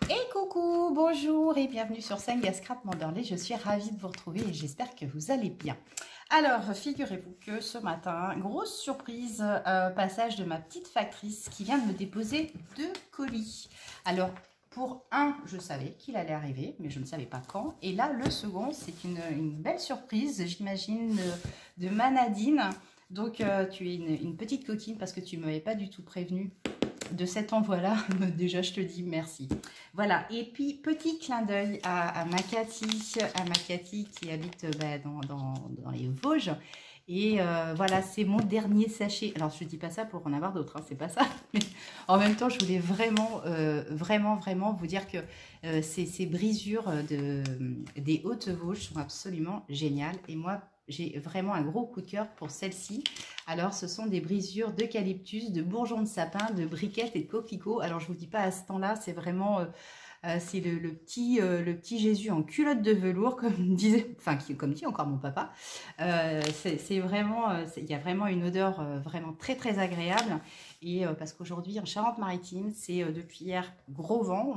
Et coucou, bonjour et bienvenue sur Senga Scrap Manderley. Je suis ravie de vous retrouver et j'espère que vous allez bien. Alors, figurez-vous que ce matin, grosse surprise, passage de ma petite factrice qui vient de me déposer 2 colis. Alors, pour un, je savais qu'il allait arriver, mais je ne savais pas quand. Et là, le second, c'est une belle surprise, j'imagine, de ma Nadine. Donc, tu es une petite coquine parce que tu ne m'avais pas du tout prévenue de cet envoi-là. Déjà, je te dis merci. Voilà, et puis petit clin d'œil à ma Cathy qui habite dans les Vosges. Et voilà, c'est mon dernier sachet. Alors, je ne dis pas ça pour en avoir d'autres, hein, c'est pas ça. Mais en même temps, je voulais vraiment vous dire que ces brisures des Hautes-Vosges sont absolument géniales. Et moi, j'ai vraiment un gros coup de cœur pour celle-ci. Alors, ce sont des brisures d'eucalyptus, de bourgeons de sapin, de briquettes et de coquelicots. Alors, je ne vous dis pas à ce temps-là, c'est vraiment... c'est le petit Jésus en culotte de velours, comme disait, enfin, comme dit encore mon papa. C'est vraiment, il y a vraiment une odeur vraiment très agréable. Et parce qu'aujourd'hui en Charente-Maritime, c'est depuis hier gros vent,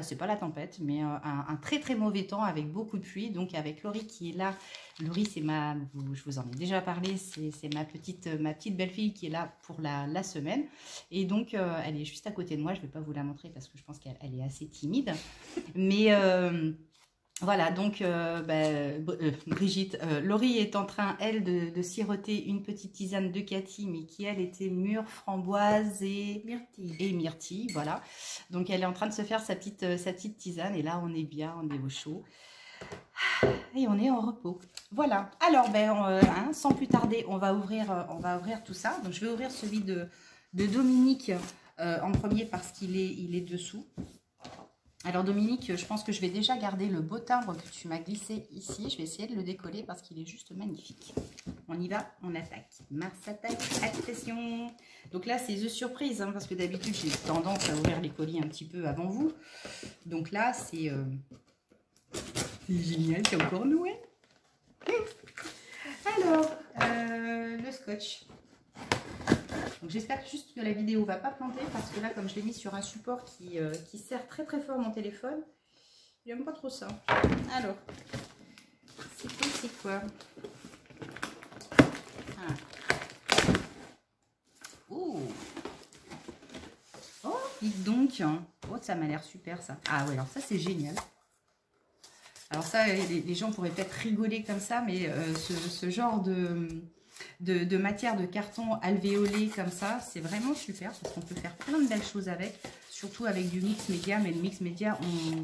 c'est pas la tempête, mais un très mauvais temps avec beaucoup de pluie. Donc avec Laurie qui est là, Laurie je vous en ai déjà parlé, c'est ma petite belle-fille qui est là pour la semaine. Et donc elle est juste à côté de moi, je ne vais pas vous la montrer parce que je pense qu'elle est assez timide. Mais voilà, donc Brigitte, Laurie est en train, elle, de siroter une petite tisane de Cathy, mais qui, elle, était mûre, framboise et myrtille, voilà. Donc, elle est en train de se faire sa petite tisane, et là, on est bien, on est au chaud. Et on est en repos. Voilà. Alors, sans plus tarder, on va ouvrir tout ça. Donc, je vais ouvrir celui de Dominique en premier parce qu'il est dessous. Alors Dominique, je pense que je vais déjà garder le beau timbre que tu m'as glissé ici. Je vais essayer de le décoller parce qu'il est juste magnifique. On y va, on attaque. Mars attaque, accession. Donc là, c'est The Surprise, hein, parce que d'habitude, j'ai tendance à ouvrir les colis un petit peu avant vous. Donc là, c'est génial, c'est encore noué. Alors, le scotch. Donc j'espère juste que la vidéo va pas planter parce que là, comme je l'ai mis sur un support qui sert très fort mon téléphone, il n'aime pas trop ça. Alors, c'est quoi Oh, dites donc. Oh, ça m'a l'air super ça. Ah ouais, alors ça c'est génial. Alors ça, les gens pourraient peut-être rigoler comme ça, mais ce genre de matière de carton alvéolé comme ça, c'est vraiment super parce qu'on peut faire plein de belles choses avec, surtout avec du mix média. Mais le mix média,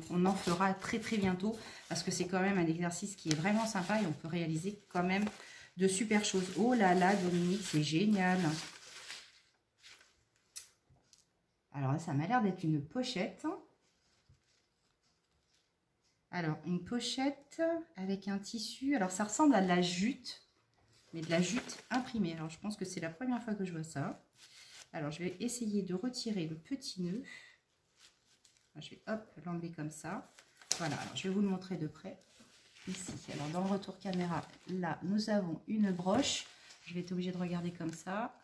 on en fera très bientôt parce que c'est quand même un exercice qui est vraiment sympa et on peut réaliser quand même de super choses. Oh là là, Dominique, c'est génial. Alors là, ça m'a l'air d'être une pochette. Alors, une pochette avec un tissu. Alors, ça ressemble à de la jute, mais de la jute imprimée. Alors, je pense que c'est la première fois que je vois ça. Alors, je vais essayer de retirer le petit nœud. Je vais, hop, l'enlever comme ça. Voilà, alors, je vais vous le montrer de près. Ici, alors, dans le retour caméra, là, nous avons une broche. Je vais être obligée de regarder comme ça.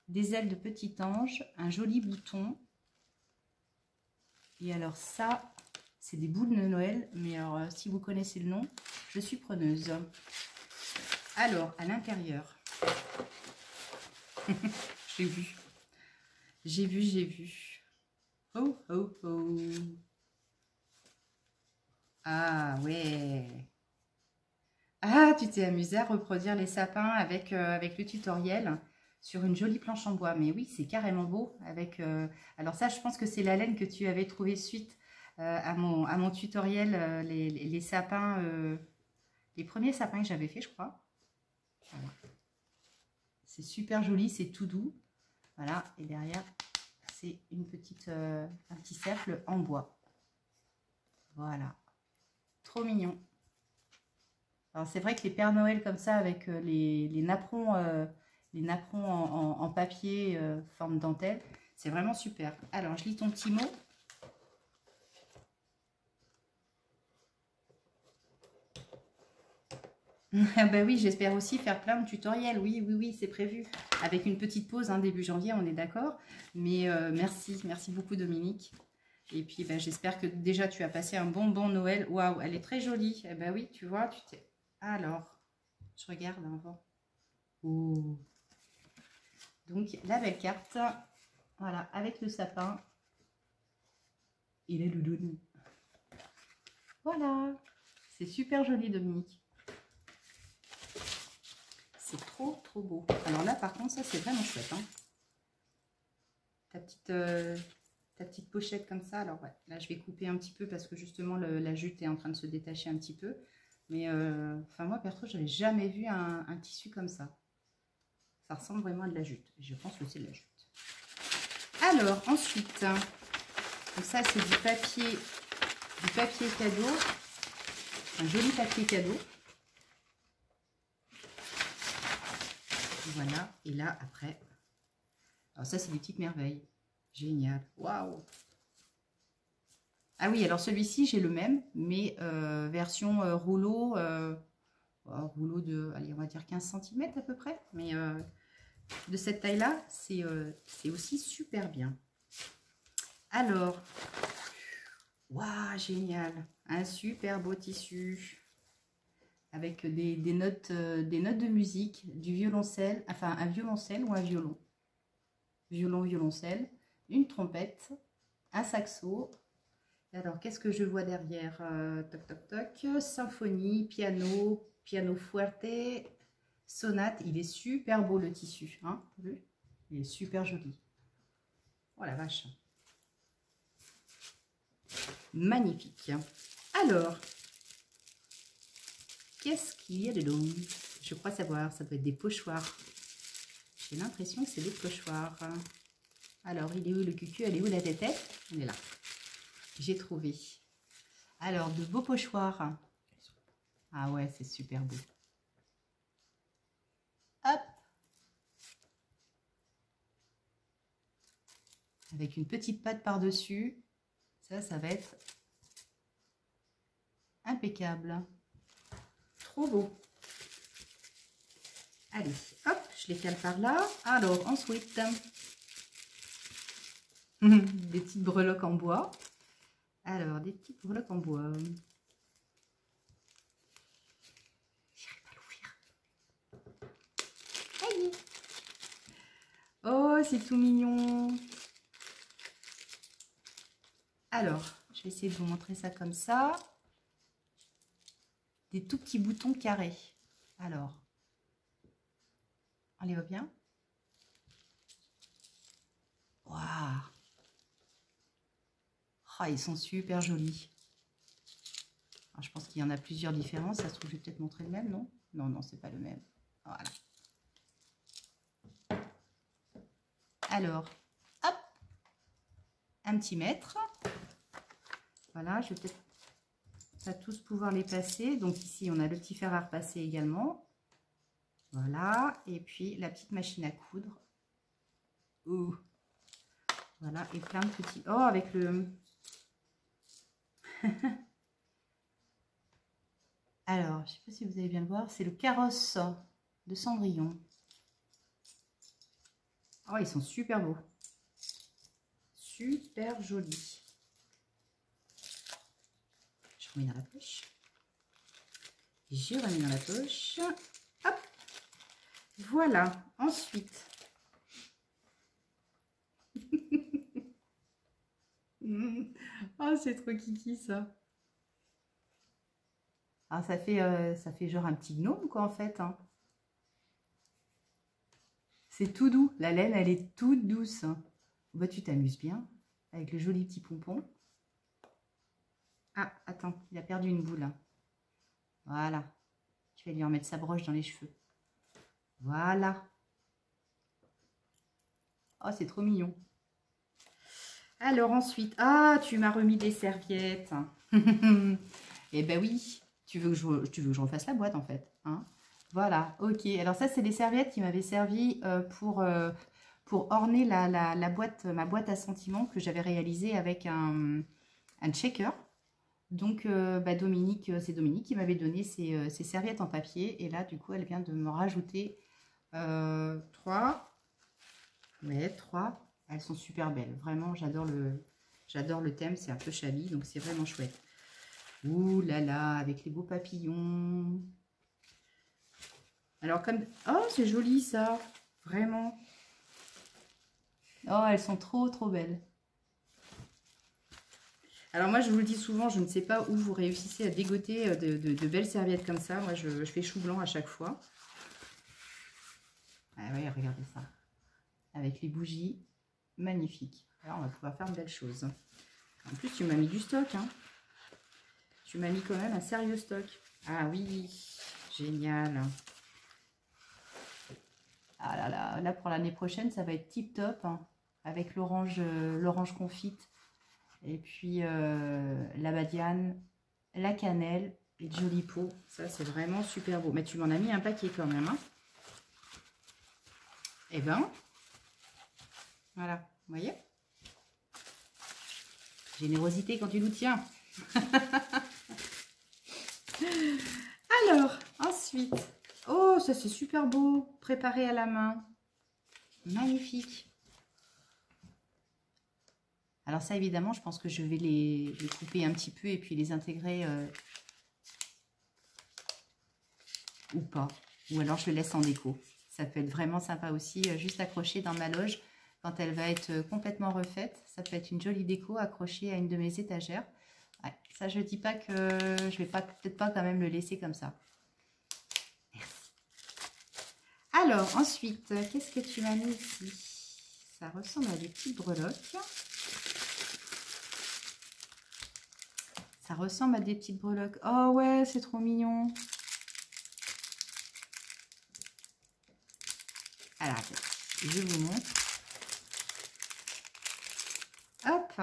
Des ailes de petit ange, un joli bouton. Et alors, ça... c'est des boules de Noël, mais alors, si vous connaissez le nom, je suis preneuse. Alors, à l'intérieur, j'ai vu. Oh. Ah, ouais. Ah, tu t'es amusé à reproduire les sapins avec le tutoriel sur une jolie planche en bois. Mais oui, c'est carrément beau. Alors ça, je pense que c'est la laine que tu avais trouvée suite à mon tutoriel, les sapins, les premiers sapins que j'avais fait, je crois. Voilà. C'est super joli, c'est tout doux. Voilà, et derrière, c'est un petit cercle en bois. Voilà, trop mignon. Alors c'est vrai que les Pères Noël comme ça, avec les napperons en papier, forme dentelle, c'est vraiment super. Alors, je lis ton petit mot. Ah bah oui, j'espère aussi faire plein de tutoriels. Oui, c'est prévu. Avec une petite pause, hein, début janvier, on est d'accord. Mais merci beaucoup Dominique. Et puis, ben, j'espère que déjà, tu as passé un bon Noël. Waouh, elle est très jolie. Eh ben oui, tu vois, tu t'es... Alors, je regarde avant. Oh. Donc, la belle carte. Voilà, avec le sapin. Et les loulous. Voilà. C'est super joli, Dominique. C'est trop, trop beau. Alors là, par contre, ça, c'est vraiment chouette. Hein. Ta petite pochette comme ça. Alors, ouais, là, je vais couper un petit peu parce que justement, la jute est en train de se détacher un petit peu. Mais, enfin, moi, perso, je n'avais jamais vu un tissu comme ça. Ça ressemble vraiment à de la jute. Je pense que c'est de la jute. Alors, ensuite, donc ça, c'est du papier cadeau. Un joli papier cadeau. Voilà. Et là, après, alors ça, c'est des petites merveilles. Génial. Waouh. Ah oui, alors celui-ci, j'ai le même, mais version rouleau, rouleau de, allez, on va dire 15 cm à peu près. Mais de cette taille-là, c'est aussi super bien. Alors, waouh, génial. Un super beau tissu avec des notes de musique, du violoncelle, enfin un violoncelle ou un violon. Violon, violoncelle, une trompette, un saxo. Alors, qu'est-ce que je vois derrière? Toc, toc, toc. Symphonie, piano, piano forte, sonate. Il est super beau le tissu. Hein, vu? Il est super joli. Oh la vache. Magnifique. Alors, qu'est-ce qu'il y a dedans? Je crois savoir. Ça doit être des pochoirs. J'ai l'impression que c'est des pochoirs. Alors, il est où le cucu? Elle est où la tête? Elle est là. J'ai trouvé. Alors, de beaux pochoirs. Ah ouais, c'est super beau. Hop. Avec une petite patte par-dessus. Ça va être impeccable. Trop beau. Allez, hop, je les cale par là. Alors, ensuite, des petites breloques en bois. Alors, des petites breloques en bois. J'irai pas l'ouvrir. Allez. Oh, c'est tout mignon. Alors, je vais essayer de vous montrer ça comme ça. Des tout petits boutons carrés. Alors, on les voit bien? Waouh! Oh, ils sont super jolis. Alors, je pense qu'il y en a plusieurs différents. Ça se trouve, je vais peut-être montrer le même, non? Non, non, c'est pas le même. Voilà. Alors, hop! Un petit mètre. Voilà, je vais peut-être pas tous pouvoir les passer. Donc ici, on a le petit fer à repasser également. Voilà. Et puis, la petite machine à coudre. Ouh. Voilà, et plein de petits... Oh, avec le... Alors, je ne sais pas si vous allez bien le voir, c'est le carrosse de Cendrillon. Oh, ils sont super beaux. Super jolis. Je remets dans la poche. Je remets dans la poche. Hop. Voilà. Ensuite... Oh, c'est trop kiki ça. Ah, ça fait genre un petit gnome quoi en fait. Hein. C'est tout doux. La laine, elle est toute douce. Bah, tu t'amuses bien avec le joli petit pompon. Ah, attends, il a perdu une boule. Voilà. Je vais lui en mettre sa broche dans les cheveux. Voilà. Oh, c'est trop mignon. Alors ensuite, ah, tu m'as remis des serviettes. Eh ben oui, tu veux que je refasse la boîte en fait. Hein, voilà, ok. Alors ça, c'est des serviettes qui m'avaient servi pour orner la boîte, ma boîte à sentiments que j'avais réalisée avec un checker. Donc, bah, Dominique, c'est Dominique qui m'avait donné ces serviettes en papier. Et là, du coup, elle vient de me rajouter 3. Ouais, 3. Elles sont super belles. Vraiment, j'adore J'adore le thème, c'est un peu shabby, donc c'est vraiment chouette. Ouh là là, avec les beaux papillons. Alors comme... Oh, c'est joli ça, vraiment. Oh, elles sont trop trop belles. Alors moi, je vous le dis souvent, je ne sais pas où vous réussissez à dégoter de belles serviettes comme ça. Moi, je fais chou blanc à chaque fois. Ah oui, regardez ça. Avec les bougies, magnifique. Alors, on va pouvoir faire de belles choses. En plus, tu m'as mis du stock, hein. Tu m'as mis quand même un sérieux stock. Ah oui, génial. Ah là là, là pour l'année prochaine, ça va être tip top, hein, avec l'orange confite. Et puis la badiane, la cannelle et de jolis pots. Ça, c'est vraiment super beau. Mais tu m'en as mis un paquet quand même, hein. Et ben, voilà, vous voyez? Générosité quand tu nous tiens. Alors, ensuite, oh, ça c'est super beau, préparé à la main. Magnifique. Alors ça, évidemment, je pense que je vais les couper un petit peu et puis les intégrer ou pas. Ou alors je le laisse en déco. Ça peut être vraiment sympa aussi, juste accroché dans ma loge. Quand elle va être complètement refaite, ça peut être une jolie déco accrochée à une de mes étagères. Ouais, ça, je ne dis pas que je vais peut-être pas quand même le laisser comme ça. Merci. Alors, ensuite, qu'est-ce que tu m'as mis ici? Ça ressemble à des petites breloques. Ça ressemble à des petites breloques. Oh ouais, c'est trop mignon. Alors, je vous montre. Hop.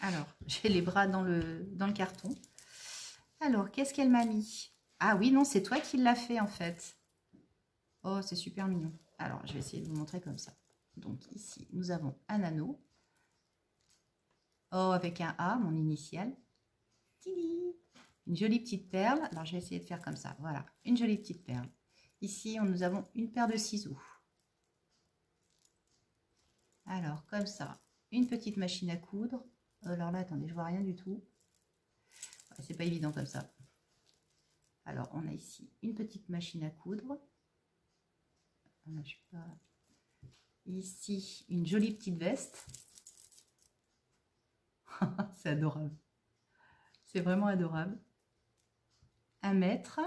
Alors, j'ai les bras dans le carton. Alors, qu'est-ce qu'elle m'a mis? Ah oui, non, c'est toi qui l'as fait en fait. Oh, c'est super mignon. Alors, je vais essayer de vous montrer comme ça. Donc ici, nous avons un anneau. Oh, avec un A, mon initiale. Tili. Une jolie petite perle. Alors, je vais essayer de faire comme ça. Voilà, une jolie petite perle. Ici, nous avons une paire de ciseaux. Alors, comme ça, une petite machine à coudre. Alors là, attendez, je vois rien du tout. Ouais, c'est pas évident comme ça. Alors, on a ici une petite machine à coudre. Là, je sais pas. Ici, une jolie petite veste. C'est adorable. C'est vraiment adorable. 1 mètre.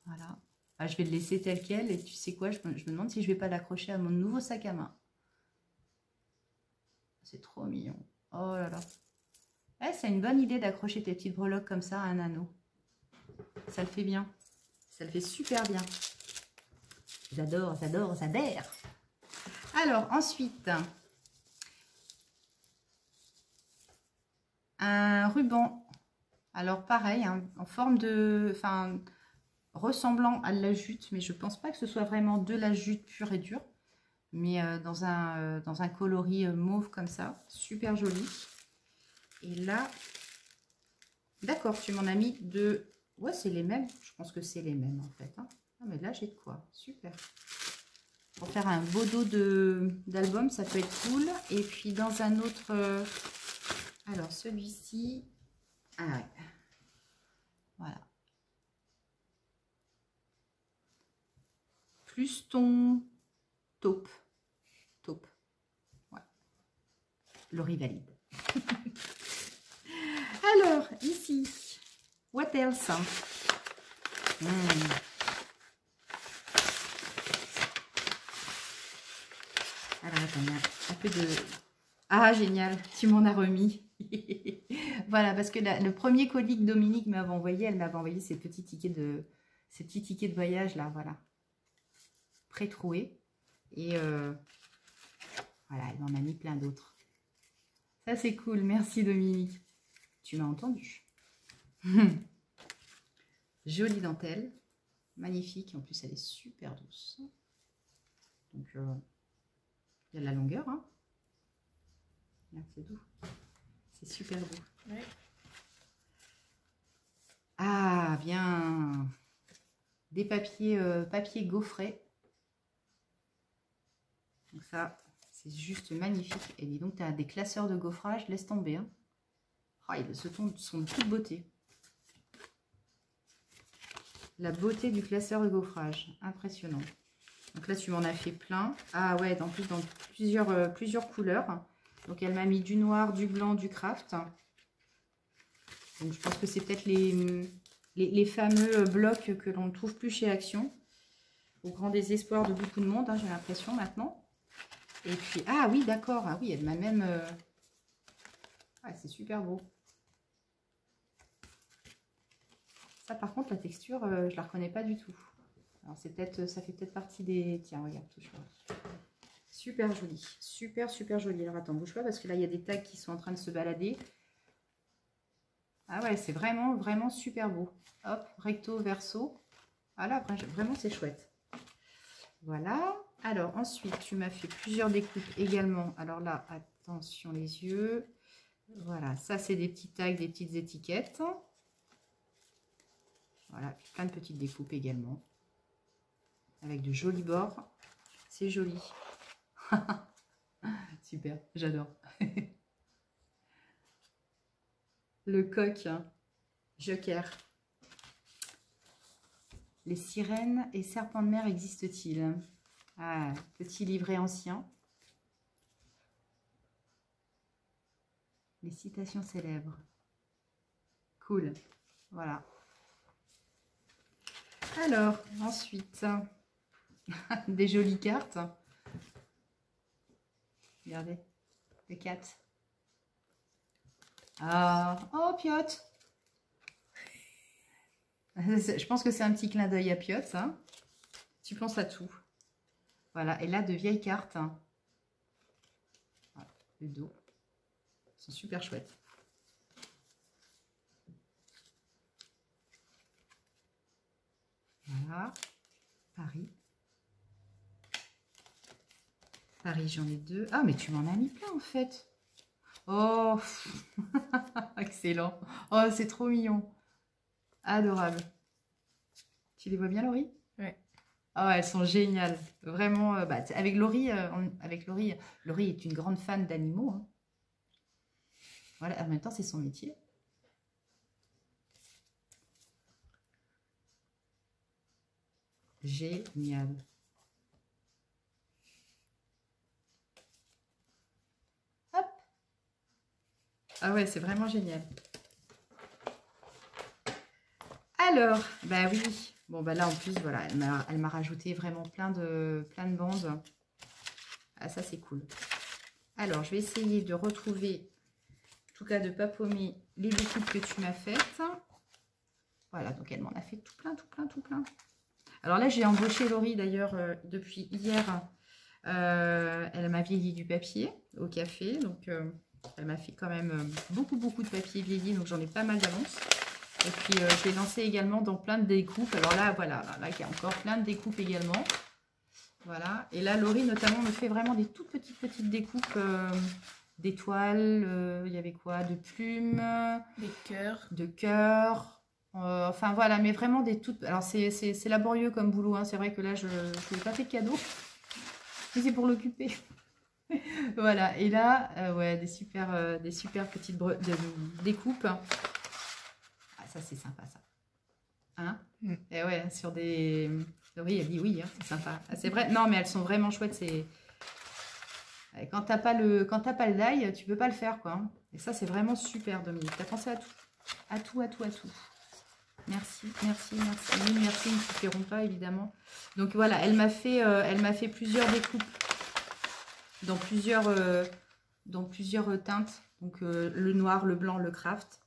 Voilà. Ah, je vais le laisser tel quel. Et tu sais quoi, je me demande si je vais pas l'accrocher à mon nouveau sac à main. C'est trop mignon. Oh là là. Ouais, c'est une bonne idée d'accrocher tes petites breloques comme ça à un anneau. Ça le fait bien. Ça le fait super bien. J'adore, j'adore, j'adore. Alors, ensuite, un ruban. Alors, pareil, hein, en forme de... Enfin, ressemblant à de la jute, mais je pense pas que ce soit vraiment de la jute pure et dure. Mais dans un coloris mauve comme ça. Super joli. Et là, d'accord, tu m'en as mis deux. Ouais, c'est les mêmes. Je pense que c'est les mêmes en fait. Hein. Ah, mais là, j'ai de quoi. Super. Pour faire un beau dos d'album, ça peut être cool. Et puis dans un autre... alors, celui-ci... Ah ouais. Voilà. Plus ton taupe. Taupe. Ouais. Laurie valide. Alors, ici, what else? Alors, attends, il y a un peu de... Ah, génial, tu m'en as remis. Voilà, parce que le premier colis que Dominique m'avait envoyé, elle m'avait envoyé ces petits tickets de voyage, là, voilà. Pré-troués. Et voilà, elle m'en a mis plein d'autres. Ça, c'est cool. Merci, Dominique. Tu m'as entendu. Jolie dentelle. Magnifique. En plus, elle est super douce. Donc, il y a de la longueur. Hein. C'est doux. C'est super beau. Ouais. Ah, bien. Des papiers gaufrés. Donc ça, C'est juste magnifique. Et dis donc, tu as des classeurs de gaufrage, laisse tomber. Hein. Oh, ils sont de toute beauté. La beauté du classeur de gaufrage. Impressionnant. Donc là, tu m'en as fait plein. Ah ouais, en plus, dans plusieurs couleurs. Donc, elle m'a mis du noir, du blanc, du craft. Donc, je pense que c'est peut-être les fameux blocs que l'on ne trouve plus chez Action. Au grand désespoir de beaucoup de monde, hein, j'ai l'impression maintenant. Et puis, ah oui, d'accord. Ah oui, elle m'a même... Ah, c'est super beau. Ça, par contre, la texture, je la reconnais pas du tout. Alors, c'est peut-être, ça fait peut-être partie des... Tiens, regarde, touche-moi. Super joli. Super, super joli. Alors, attends, bouge pas, parce que là, il y a des tags qui sont en train de se balader. Ah ouais, c'est vraiment, vraiment super beau. Hop, recto, verso. Ah là, vraiment, c'est chouette. Voilà. Alors, ensuite, tu m'as fait plusieurs découpes également. Alors là, attention les yeux. Voilà, ça, c'est des petits tags, des petites étiquettes. Voilà, plein de petites découpes également. Avec de jolis bords. C'est joli. Super, j'adore. Le coq, joker. Les sirènes et serpents de mer existent-ils? Ah, petit livret ancien. Les citations célèbres. Cool. Voilà. Alors, ensuite, des jolies cartes. Regardez, les 4. Ah, oh, Piotr. Je pense que c'est un petit clin d'œil à Piotr, ça. Tu penses à tout. Voilà, et là, de vieilles cartes. Voilà, le dos. Ils sont super chouettes. Voilà, Paris. Paris, j'en ai 2. Ah, mais tu m'en as mis plein, en fait. Oh, excellent. Oh, c'est trop mignon. Adorable. Tu les vois bien, Laurie? Ouais. Oh, elles sont géniales. Vraiment, avec Laurie, Laurie est une grande fan d'animaux. Hein. Voilà, en même temps, c'est son métier. Génial. Hop. Ah ouais, c'est vraiment génial. Alors, bah oui. Bon, bah là, en plus, voilà, elle m'a rajouté vraiment plein de bandes. Ah, ça, c'est cool. Alors, je vais essayer de retrouver, en tout cas, de ne pas paumer les découpes que tu m'as faites. Voilà, donc elle m'en a fait tout plein, tout plein, tout plein. Alors là, j'ai embauché Laurie, d'ailleurs, depuis hier. Elle m'a vieilli du papier au café. Donc, elle m'a fait quand même beaucoup, beaucoup de papier vieilli. Donc, j'en ai pas mal d'avance. Et puis, je l'ai lancé également dans plein de découpes. Alors là, voilà, là, il y a encore plein de découpes également. Voilà. Et là, Laurie, notamment, me fait vraiment des toutes petites découpes d'étoiles. Il y avait quoi? De plumes. Des cœurs. De cœurs. Enfin, voilà, mais vraiment des toutes... Alors, c'est laborieux comme boulot. Hein. C'est vrai que là, je ne vous ai pas fait de cadeau. Mais c'est pour l'occuper. Voilà. Et là, ouais, des super petites découpes. Ah, ça, c'est sympa, ça. Hein? Et ouais, sur des... Oui, elle dit oui, hein, c'est sympa. Ah, c'est vrai. Non, mais elles sont vraiment chouettes. C'est... Quand t'as pas le die, tu peux pas le faire, quoi. Hein. Et ça, c'est vraiment super, Dominique. T'as pensé à tout. À tout, à tout, à tout. Merci, merci, merci. Merci, ils ne suffiront pas, évidemment. Donc voilà, elle m'a fait plusieurs découpes dans plusieurs teintes. Donc le noir, le blanc, le craft.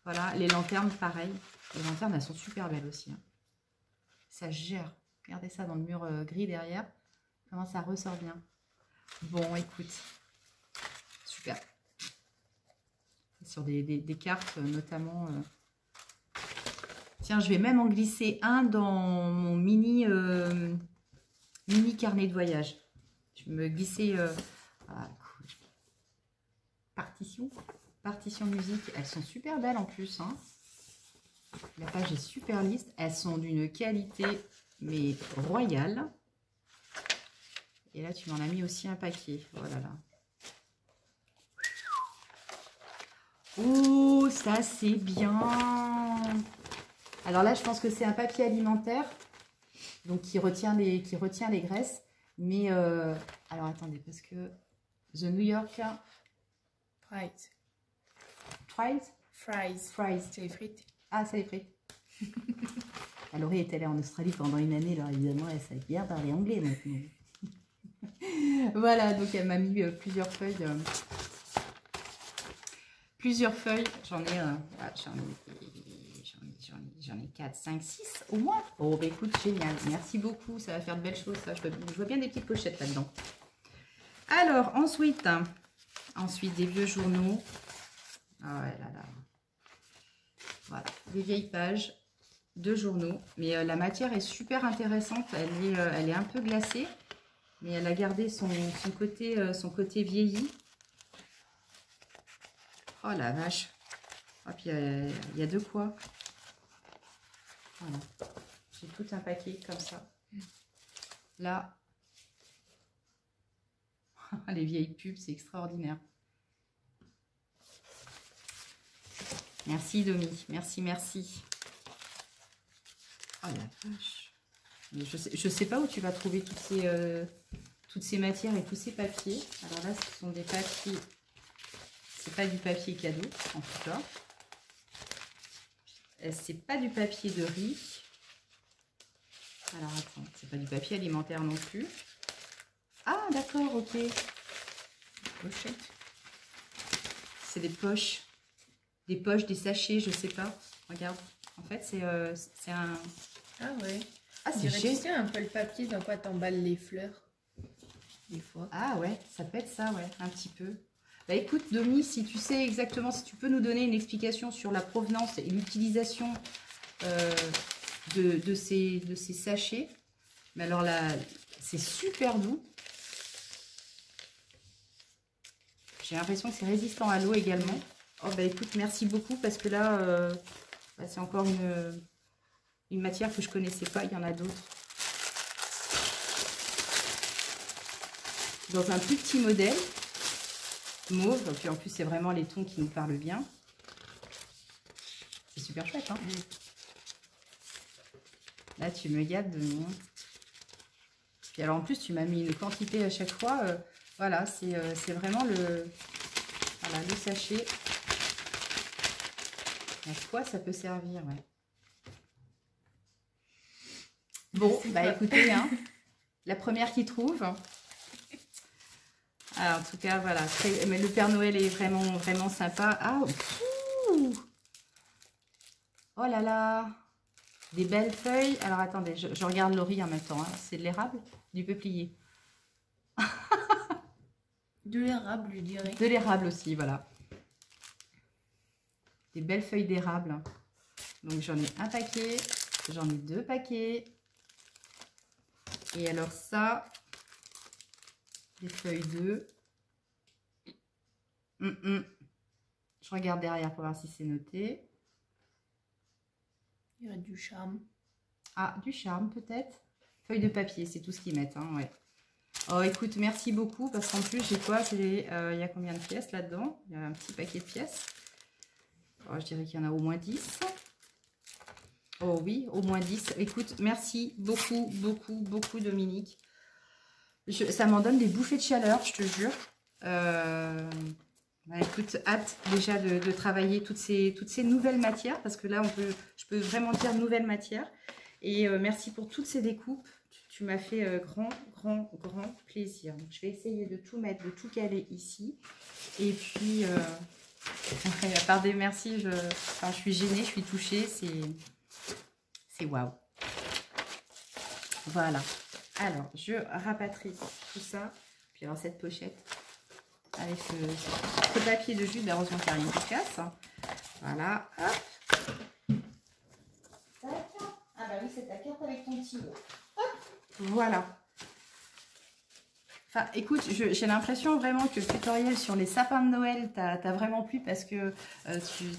Voilà, les lanternes, pareil. Les lanternes, elles sont super belles aussi. Hein. Ça gère. Regardez ça dans le mur gris derrière. Comment ça ressort bien. Bon, écoute. Super. Sur des cartes, notamment... Tiens, je vais même en glisser un dans mon mini carnet de voyage. Je vais me glisser... Ah, cool. Partition musique. Elles sont super belles en plus. Hein. La page est super lisse. Elles sont d'une qualité, mais royale. Et là, tu m'en as mis aussi un paquet. Oh là là. Oh, ça c'est bien. Alors là, je pense que c'est un papier alimentaire. Donc qui retient les graisses. Mais, alors attendez, parce que The New York... Fries. Fries? Fries. C'est les frites. Ah, c'est les frites. Laurie est allée en Australie pendant une année, alors évidemment, elle savait bien parler anglais maintenant. Voilà, donc elle m'a mis plusieurs feuilles. J'en ai, j'en ai 4, 5, 6 au moins. Oh, bah écoute, génial. Merci beaucoup, ça va faire de belles choses, ça. Je vois bien des petites pochettes là-dedans. Alors, ensuite, des vieux journaux. Ah ouais, là. Voilà, des vieilles pages de journaux. Mais la matière est super intéressante. Elle est un peu glacée. Mais elle a gardé son côté vieilli. Oh la vache. Oh, puis il y a de quoi. Voilà. J'ai tout un paquet comme ça. Là. Les vieilles pubs, c'est extraordinaire. Merci Domi, merci. Oh la vache. Mais je sais pas où tu vas trouver toutes ces matières et tous ces papiers. Alors là, ce sont des papiers. C'est pas du papier cadeau, en tout cas. C'est pas du papier de riz. Alors attends, c'est pas du papier alimentaire non plus. Ah d'accord, ok. Pochette. C'est des poches. Des poches, des sachets, je sais pas. Regarde. En fait, c'est un... Ah ouais. Ah, c'est génial. Tu sais un peu le papier dans quoi t'emballes les fleurs. Des fois. Ah ouais, ça peut être ça, ouais, un petit peu. Bah écoute, Domi, si tu sais exactement, si tu peux nous donner une explication sur la provenance et l'utilisation de ces sachets. Mais alors là, c'est super doux. J'ai l'impression que c'est résistant à l'eau également. Oh bah écoute, merci beaucoup parce que là, c'est encore une matière que je connaissais pas. Il y en a d'autres. Dans un plus petit modèle. Mauve, puis en plus c'est vraiment les tons qui nous parlent bien. C'est super chouette, hein. Là tu me gâtes de moi. Puis alors en plus tu m'as mis une quantité à chaque fois. Voilà, c'est vraiment le sachet. À quoi ça peut servir, ouais. Bon, bah écoutez, hein, la première qui trouve. Alors, en tout cas, voilà. Mais le Père Noël est vraiment sympa. Ah, oh là là. Des belles feuilles. Alors, attendez, je regarde Laurie en même temps. Hein. C'est de l'érable, du peuplier. De l'érable, je dirais. De l'érable aussi, voilà. Des belles feuilles d'érable. Donc, j'en ai un paquet. J'en ai 2 paquets. Et alors, ça... Des feuilles de... Je regarde derrière pour voir si c'est noté. Il y a du charme. Ah, du charme peut-être. Feuilles de papier, c'est tout ce qu'ils mettent. Hein, ouais. Oh, écoute, merci beaucoup parce qu'en plus, j'ai quoi? Il y a combien de pièces là-dedans? Il y a un petit paquet de pièces. Oh, je dirais qu'il y en a au moins 10. Oh oui, au moins 10. Écoute, merci beaucoup, Dominique. Ça m'en donne des bouffées de chaleur, je te jure. Bah, écoute, hâte déjà de travailler toutes ces nouvelles matières, parce que là, je peux vraiment dire nouvelles matières. Et merci pour toutes ces découpes. Tu m'as fait grand plaisir. Donc, je vais essayer de tout mettre, de tout caler ici. Et puis, à part des merci, je suis gênée, je suis touchée. C'est waouh. Voilà. Alors, je rapatrie tout ça. Puis alors, cette pochette avec ce papier de jus, heureusement qu'il n'y a rien qui casse. Voilà. Hop. Ah bah oui, c'est ta carte avec ton petit mot. Hop. Voilà. Enfin, écoute, j'ai l'impression vraiment que le tutoriel sur les sapins de Noël t'a vraiment plu parce que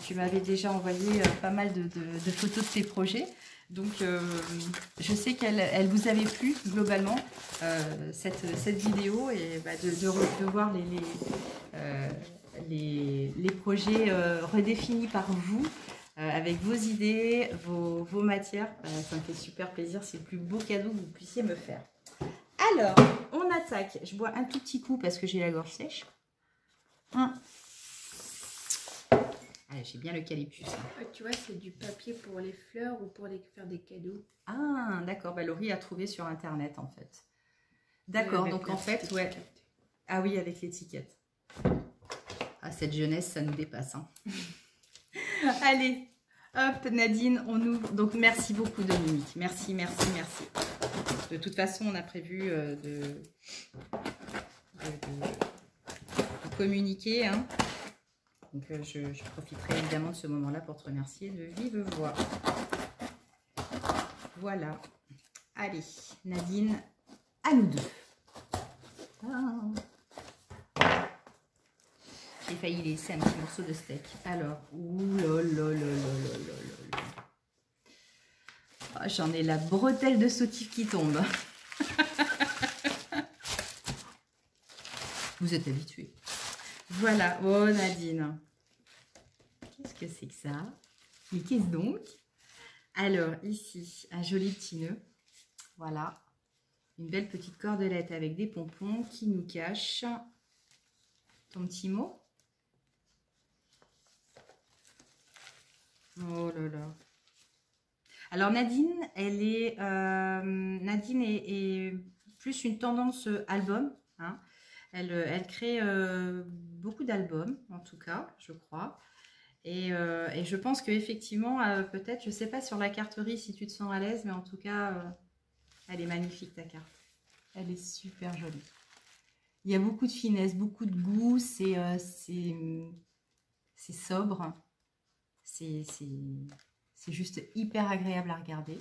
tu m'avais déjà envoyé pas mal de photos de tes projets. Donc, je sais qu'elle vous avait plu globalement, cette vidéo, et bah, de voir les projets redéfinis par vous, avec vos idées, vos matières. Ça me fait super plaisir, c'est le plus beau cadeau que vous puissiez me faire. Alors, on attaque. Je bois un tout petit coup parce que j'ai la gorge sèche. Allez, j'ai bien l'eucalyptus. Tu vois, c'est du papier pour les fleurs ou pour faire des cadeaux. Ah, d'accord. Bah, Laurie a trouvé sur Internet, en fait. D'accord, donc en fait, ouais. Ah oui, avec l'étiquette. Ah, cette jeunesse, ça nous dépasse. Hein. Allez, hop, Nadine, on ouvre. Donc, merci beaucoup, Dominique. Merci, merci, merci. De toute façon, on a prévu de communiquer. Hein. Donc, je profiterai évidemment de ce moment-là pour te remercier de vive voix. Voilà. Allez, Nadine, à nous deux. Ah. J'ai failli laisser un petit morceau de steak. Alors, oh, j'en ai la bretelle de sautif qui tombe. Vous êtes habitués. Voilà. Oh, Nadine. Qu'est-ce que c'est que ça? Mais qu'est-ce donc? Alors, ici, un joli petit nœud. Voilà. Une belle petite cordelette avec des pompons qui nous cache ton petit mot. Oh là là. Alors Nadine, Nadine est plus une tendance album. Hein. Elle crée beaucoup d'albums, en tout cas, je crois. Et je pense qu'effectivement, peut-être, je ne sais pas sur la carterie si tu te sens à l'aise, mais en tout cas, elle est magnifique ta carte. Elle est super jolie. Il y a beaucoup de finesse, beaucoup de goût, c'est sobre. C'est juste hyper agréable à regarder.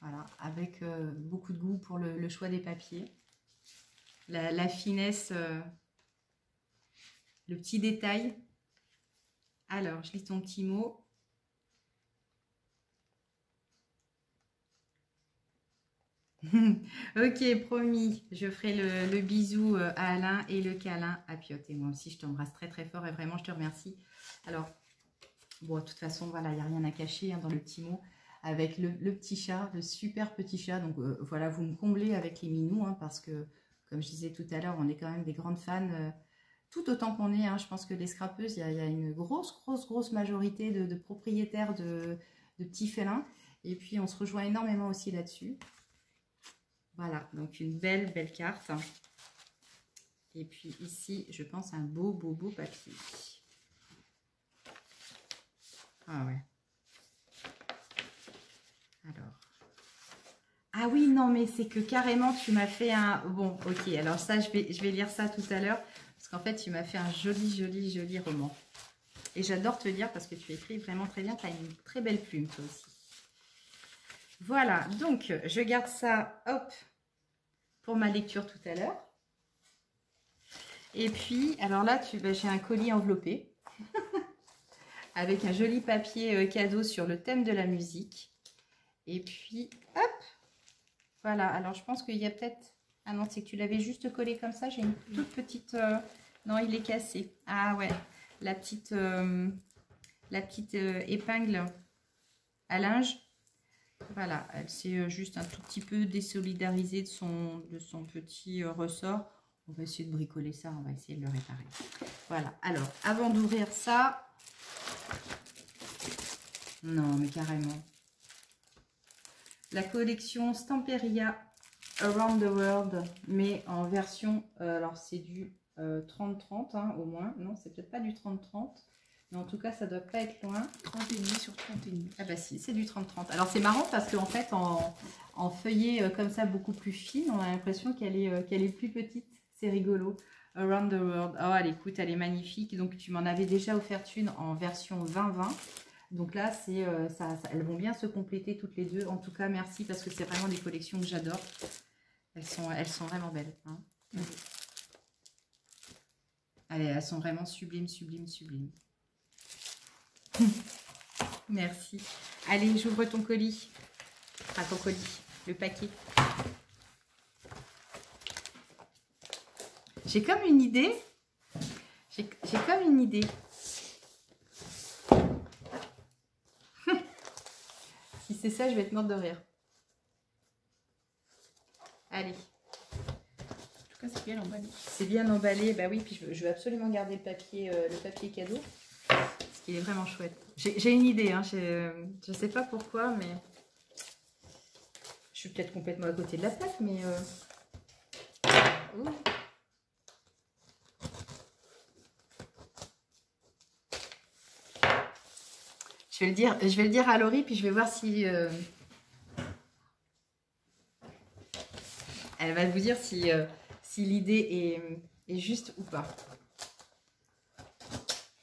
Voilà, avec beaucoup de goût pour le choix des papiers. La finesse, le petit détail. Alors, je lis ton petit mot. Ok, promis, je ferai le bisou à Alain et le câlin à Piotr. Et moi aussi, je t'embrasse très très fort et vraiment, je te remercie. Alors, bon, de toute façon, voilà, il n'y a rien à cacher hein, dans le petit mot. Avec le petit chat, le super petit chat. Donc, voilà, vous me comblez avec les minous hein, parce que, comme je disais tout à l'heure, on est quand même des grandes fans. Tout autant qu'on est, hein, je pense que les scrapeuses, il y a une grosse majorité de propriétaires de petits félins. Et puis, on se rejoint énormément aussi là-dessus. Voilà, donc une belle carte. Et puis ici, je pense un beau papier. Ah ouais. Alors. Ah oui, non, mais c'est que carrément, tu m'as fait un... Bon, ok, alors ça, je vais lire ça tout à l'heure. Parce qu'en fait, tu m'as fait un joli roman. Et j'adore te lire parce que tu écris vraiment très bien. Tu as une très belle plume, toi aussi. Voilà, donc je garde ça, hop, pour ma lecture tout à l'heure. Et puis, alors là, j'ai un colis enveloppé avec un joli papier cadeau sur le thème de la musique. Et puis, hop, voilà. Alors, je pense qu'il y a peut-être... Ah non, c'est que tu l'avais juste collé comme ça. J'ai une toute petite... Non, il est cassé. Ah ouais, la petite épingle à linge. Voilà, elle s'est juste un tout petit peu désolidarisée de son petit ressort. On va essayer de bricoler ça, on va essayer de le réparer. Voilà, alors, avant d'ouvrir ça... Non, mais carrément. La collection Stamperia Around the World, mais en version... alors, c'est du 30-30, hein, au moins. Non, c'est peut-être pas du 30-30. Mais en tout cas, ça doit pas être loin. 30,5 sur 30,5. Ah bah si, c'est du 30-30. Alors c'est marrant parce qu'en fait, en feuillet comme ça, beaucoup plus fine, on a l'impression qu'elle est plus petite. C'est rigolo. Around the World. Oh, elle écoute, elle est magnifique. Donc tu m'en avais déjà offert une en version 20-20. Donc là, elles vont bien se compléter toutes les deux. En tout cas, merci parce que c'est vraiment des collections que j'adore. Elles sont vraiment belles. Hein. Allez, elles sont vraiment sublimes, sublimes, sublimes. Merci. Allez, j'ouvre ton colis. Enfin, ton colis, le paquet. J'ai comme une idée. J'ai comme une idée. Si c'est ça, je vais être morte de rire. Allez. En tout cas, c'est bien emballé. C'est bien emballé. Bah oui, puis je veux absolument garder le papier cadeau. Parce qu'il est vraiment chouette. J'ai une idée. Hein, je sais pas pourquoi, mais... Je suis peut-être complètement à côté de la plaque, mais... Ouh. Je vais le dire à Laurie, puis je vais voir si... Elle va vous dire si l'idée est juste ou pas.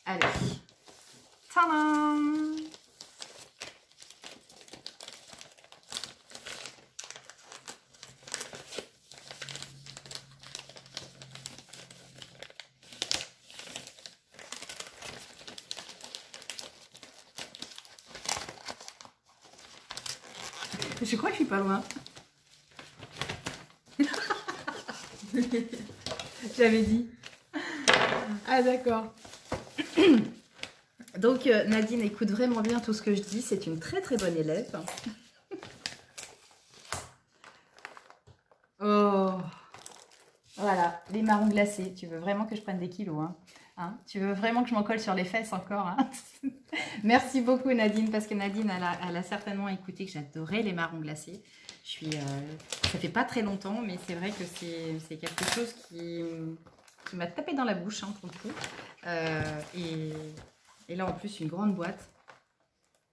Allez. Tadam! Je crois que je suis pas loin. J'avais dit. Ah d'accord. Donc Nadine écoute vraiment bien tout ce que je dis. C'est une très très bonne élève. Oh. Voilà, les marrons glacés. Tu veux vraiment que je prenne des kilos, hein, tu veux vraiment que je m'en colle sur les fesses encore, hein. Merci beaucoup Nadine, parce que Nadine, elle a certainement écouté que j'adorais les marrons glacés. Ça fait pas très longtemps, mais c'est vrai que c'est quelque chose qui m'a tapé dans la bouche, hein, pour le coup. Et là, en plus, une grande boîte.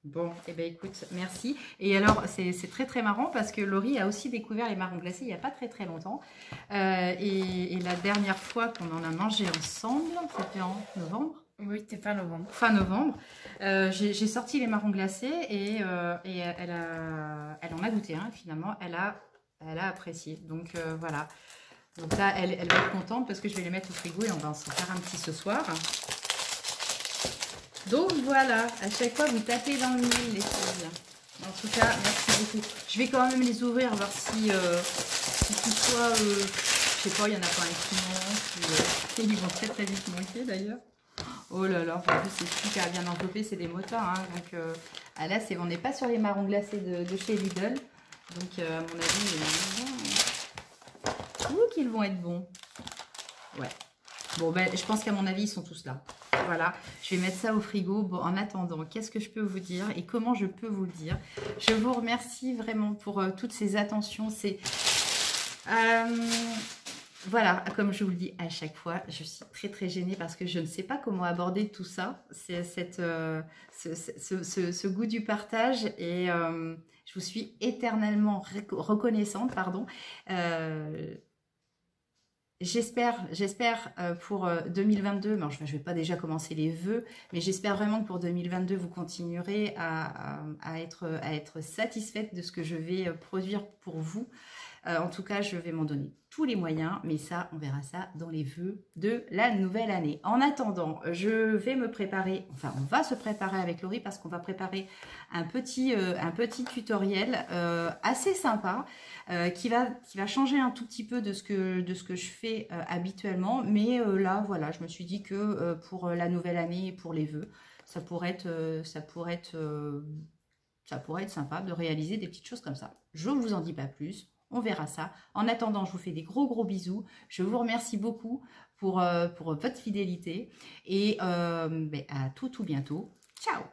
Bon, et ben écoute, merci. Et alors, c'est très très marrant parce que Laurie a aussi découvert les marrons glacés il n'y a pas très très longtemps. Et la dernière fois qu'on en a mangé ensemble, c'était en novembre. Oui, c'était fin novembre. Fin novembre. J'ai sorti les marrons glacés et elle en a goûté un, finalement. Elle a apprécié. Donc voilà. Donc là, elle va être contente parce que je vais les mettre au frigo et on va s'en faire un petit ce soir. Donc voilà, à chaque fois vous tapez dans le mille les filles. En tout cas, merci beaucoup. Je vais quand même les ouvrir, voir si toutefois, je sais pas, il y en a pas un qui manque. Ils vont très très vite manquer d'ailleurs. Oh là là, en plus c'est super bien enveloppé, c'est des motards. Hein, donc là, on n'est pas sur les marrons glacés de chez Lidl. Donc à mon avis, qu'ils vont être bons. Ouais. Bon, ben, je pense qu'à mon avis, ils sont tous là. Voilà, je vais mettre ça au frigo. Bon, en attendant, qu'est-ce que je peux vous dire et comment je peux vous le dire? Je vous remercie vraiment pour toutes ces attentions. Voilà, comme je vous le dis à chaque fois, je suis très très gênée parce que je ne sais pas comment aborder tout ça. C'est ce goût du partage et je vous suis éternellement reconnaissante, pardon. J'espère pour 2022, bon, je ne vais pas déjà commencer les vœux, mais j'espère vraiment que pour 2022, vous continuerez à être satisfaite de ce que je vais produire pour vous. En tout cas, je vais m'en donner tous les moyens, mais ça, on verra ça dans les vœux de la nouvelle année. En attendant, je vais me préparer, enfin, on va se préparer avec Laurie parce qu'on va préparer un petit tutoriel assez sympa qui va changer un tout petit peu de ce que je fais habituellement. Mais là, voilà, je me suis dit que pour la nouvelle année et pour les vœux, ça pourrait être sympa de réaliser des petites choses comme ça. Je ne vous en dis pas plus. On verra ça. En attendant, je vous fais des gros bisous. Je vous remercie beaucoup pour votre fidélité. Et à tout bientôt. Ciao!